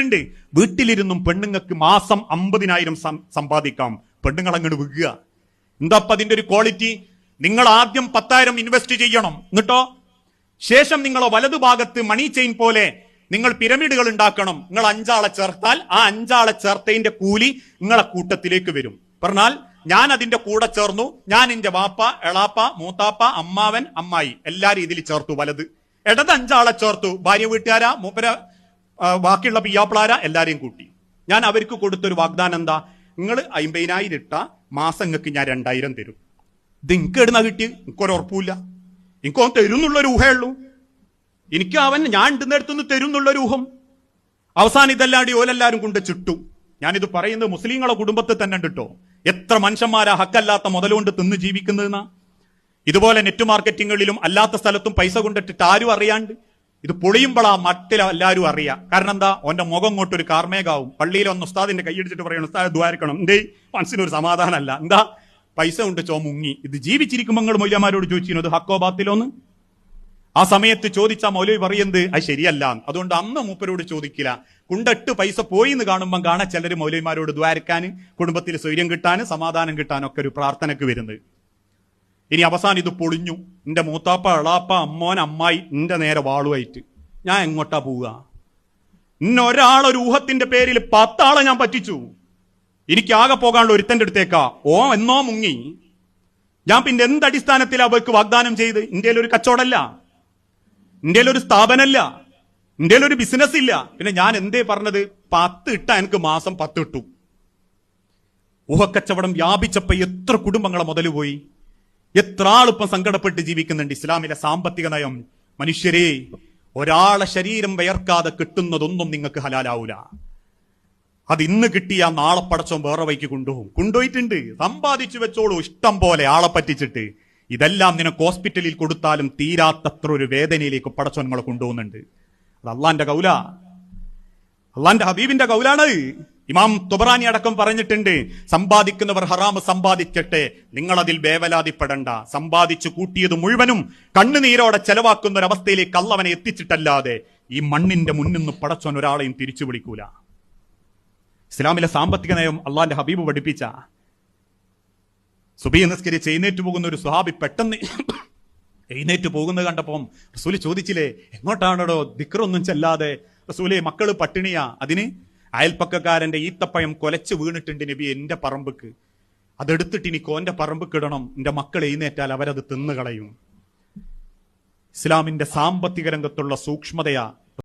ണ്ട് വീട്ടിലിരുന്നും പെണ്ണുങ്ങൾക്ക് മാസം 50,000 സമ്പാദിക്കാം. പെണ്ണുങ്ങൾ അങ്ങോട്ട് വിൽക്കുക. എന്താ അതിന്റെ ഒരു ക്വാളിറ്റി? നിങ്ങൾ ആദ്യം 10,000 ഇൻവെസ്റ്റ് ചെയ്യണം. എന്നിട്ടോ ശേഷം നിങ്ങളെ വലതുഭാഗത്ത് മണി ചെയിൻ പോലെ നിങ്ങൾ പിരമിഡുകൾ ഉണ്ടാക്കണം. നിങ്ങൾ 5 ആളെ ചേർത്താൽ ആ 5 ആളെ ചേർത്തതിന്റെ കൂലി നിങ്ങളെ കൂട്ടത്തിലേക്ക് വരും. പറഞ്ഞാൽ ഞാൻ അതിന്റെ കൂടെ ചേർന്നു. ഞാൻ എന്റെ വാപ്പ, എളാപ്പ, മൂത്താപ്പ, അമ്മാവൻ, അമ്മായി എല്ലാരും ഇതിൽ ചേർത്തു. വലത് ഇടത് 5 ആളെ ചേർത്തു. ഭാര്യ വീട്ടുകാരാ, മൂപ്പര ബാക്കിയുള്ള പിയാപ്പിളാര എല്ലാരെയും കൂട്ടി. ഞാൻ അവർക്ക് കൊടുത്തൊരു വാഗ്ദാനം എന്താ? നിങ്ങൾ 50,000 ഇട്ട മാസങ്ങൾക്ക് ഞാൻ 2,000 തരും. ഇത് എനിക്ക് ഇടുന്ന കിട്ടി എനിക്കൊരു ഉറപ്പില്ല. എനിക്കവൻ തരും എന്നുള്ളൊരു ഊഹേ ഉള്ളൂ. എനിക്ക് അവൻ ഞാൻ ഇടുന്നിടത്തുനിന്ന് തരും എന്നുള്ളൊരു ഊഹം. അവസാനം ഇതെല്ലാടി ഓലെല്ലാരും കൊണ്ട് ചുട്ടു. ഞാനിത് പറയുന്നത് മുസ്ലിങ്ങളെ കുടുംബത്തിൽ തന്നെ ഉണ്ടോ. എത്ര മനുഷ്യന്മാരാ ഹക്കല്ലാത്ത മുതലുകൊണ്ട് തിന്ന് ജീവിക്കുന്നതെന്നാ. ഇതുപോലെ നെറ്റ് മാർക്കറ്റിങ്ങുകളിലും അല്ലാത്ത സ്ഥലത്തും പൈസ കൊണ്ടിട്ടിട്ട് ആരും അറിയാണ്ട് ഇത് പൊളിയുമ്പോഴാ മട്ടിൽ എല്ലാവരും അറിയാം. കാരണം എന്താ? ഓന്റെ മുഖം ഇങ്ങോട്ടൊരു കാർമേഘാവും. പള്ളിയിൽ ഒന്ന് ഉസ്താദിന്റെ കൈയടിച്ചിട്ട് പറയണം, ഉസ്താദ് ദ്വാരക്കണം. എന്തേ മനസ്സിനൊരു സമാധാനമല്ല. എന്താ? പൈസ കൊണ്ട് മുങ്ങി. ഇത് ജീവിച്ചിരിക്കുമ്പോൾ നിങ്ങൾ മൗലവിമാരോട് ചോദിച്ചിരുന്നത് ഹക്കോ ബാത്തിലോന്ന്? ആ സമയത്ത് ചോദിച്ചാൽ മൗലവി പറയുന്നത് അത് ശരിയല്ല. അതുകൊണ്ട് അന്ന് മൂപ്പരോട് ചോദിക്കില്ല. കുണ്ടിട്ട് പൈസ പോയി എന്ന് കാണുമ്പോൾ കാണാൻ ചിലർ മൗലവിമാരോട് ദ്വാരക്കാൻ, കുടുംബത്തിൽ സ്വൈര്യം കിട്ടാനും സമാധാനം കിട്ടാനൊക്കെ ഒരു പ്രാർത്ഥനക്ക് വരുന്നത്. ഇനി അവസാനം ഇത് പൊളിഞ്ഞു. എന്റെ മൂത്താപ്പ, എളാപ്പ, അമ്മോൻ, അമ്മായി എന്റെ നേരെ വാളുമായിട്ട് ഞാൻ എങ്ങോട്ടാ പോവുക? ഇന്നൊരാളൊരു ഊഹത്തിന്റെ പേരിൽ 10 ആളെ ഞാൻ പറ്റിച്ചു. എനിക്ക് ആകെ പോകാനുള്ള ഒരുത്തന്റെ അടുത്തേക്കാ. ഓ എന്നോ മുങ്ങി. ഞാൻ പിന്നെ എന്തടിസ്ഥാനത്തിലാ അവർക്ക് വാഗ്ദാനം ചെയ്ത്? ഇന്ത്യയിൽ ഒരു കച്ചവടമല്ല, ഇന്ത്യയിൽ ഒരു സ്ഥാപനമല്ല, ഇന്ത്യയിൽ ഒരു ബിസിനസ് ഇല്ല. പിന്നെ ഞാൻ എന്തേ പറഞ്ഞത്? 10 ഇട്ടാ എനിക്ക് മാസം 10 ഇട്ടു. ഊഹക്കച്ചവടം വ്യാപിച്ചപ്പോ എത്ര കുടുംബങ്ങളെ മുതൽ പോയി. എത്ര ആളിപ്പം സങ്കടപ്പെട്ട് ജീവിക്കുന്നുണ്ട്. ഇസ്ലാമിലെ സാമ്പത്തിക നയം, മനുഷ്യരെ ഒരാളെ ശരീരം വയർക്കാതെ കിട്ടുന്നതൊന്നും നിങ്ങൾക്ക് ഹലാലാവൂല. അത് ഇന്ന് കിട്ടിയാ നാളെ പടച്ചോൻ വേറെ വൈക്ക് കൊണ്ടുപോയിട്ടുണ്ട്. സമ്പാദിച്ചു വെച്ചോളൂ ഇഷ്ടം പോലെ ആളെ പറ്റിച്ചിട്ട്. ഇതെല്ലാം നിനക്ക് ഹോസ്പിറ്റലിൽ കൊടുത്താലും തീരാത്തത്ര ഒരു വേദനയിലേക്ക് പടച്ചോൻ നമ്മളെ കൊണ്ടുപോകുന്നുണ്ട്. അത് അള്ളാന്റെ കൗല, അള്ളാന്റെ ഹബീബിന്റെ കൗലാണ്. ഇമാം തുബറാനി അടക്കം പറഞ്ഞിട്ടുണ്ട്, സമ്പാദിക്കുന്നവർ ഹറാമ് സമ്പാദിക്കട്ടെ, നിങ്ങളതിൽ വേവലാതിപ്പെടണ്ട. സമ്പാദിച്ചു കൂട്ടിയത് മുഴുവനും കണ്ണുനീരോടെ ചെലവാക്കുന്ന ഒരവസ്ഥയിലേക്ക് അള്ളവനെ എത്തിച്ചിട്ടല്ലാതെ ഈ മണ്ണിന്റെ മുന്നിൽ നിന്ന് പടച്ചോൻ ഒരാളെയും തിരിച്ചു വിളിക്കൂല. ഇസ്ലാമിലെ സാമ്പത്തിക നയം അള്ളാന്റെ ഹബീബ് പഠിപ്പിച്ച. സുബഹി നിസ്കരിച്ച് എഴുന്നേറ്റ് പോകുന്ന ഒരു സ്വഹാബി പെട്ടെന്ന് എഴുന്നേറ്റ് പോകുന്നത് കണ്ടപ്പം റസൂല് ചോദിച്ചില്ലേ, എങ്ങോട്ടാണോ ദിക്റൊന്നും ചെല്ലാതെ? റസൂലെ, മക്കള് പട്ടിണിയാ. അതിന് അയൽപ്പക്കക്കാരന്റെ ഈത്തപ്പഴം കൊലച്ച് വീണിട്ടുണ്ട് നബി എന്റെ പറമ്പക്ക്. അതെടുത്തിട്ട് ഇനി കോന്റെ പറമ്പക്ക് ഇടണം. എന്റെ മക്കൾ എഴുന്നേറ്റാൽ അവരത് തിന്നുകളയും. ഇസ്ലാമിന്റെ സാമ്പത്തിക രംഗത്തുള്ള സൂക്ഷ്മതയാ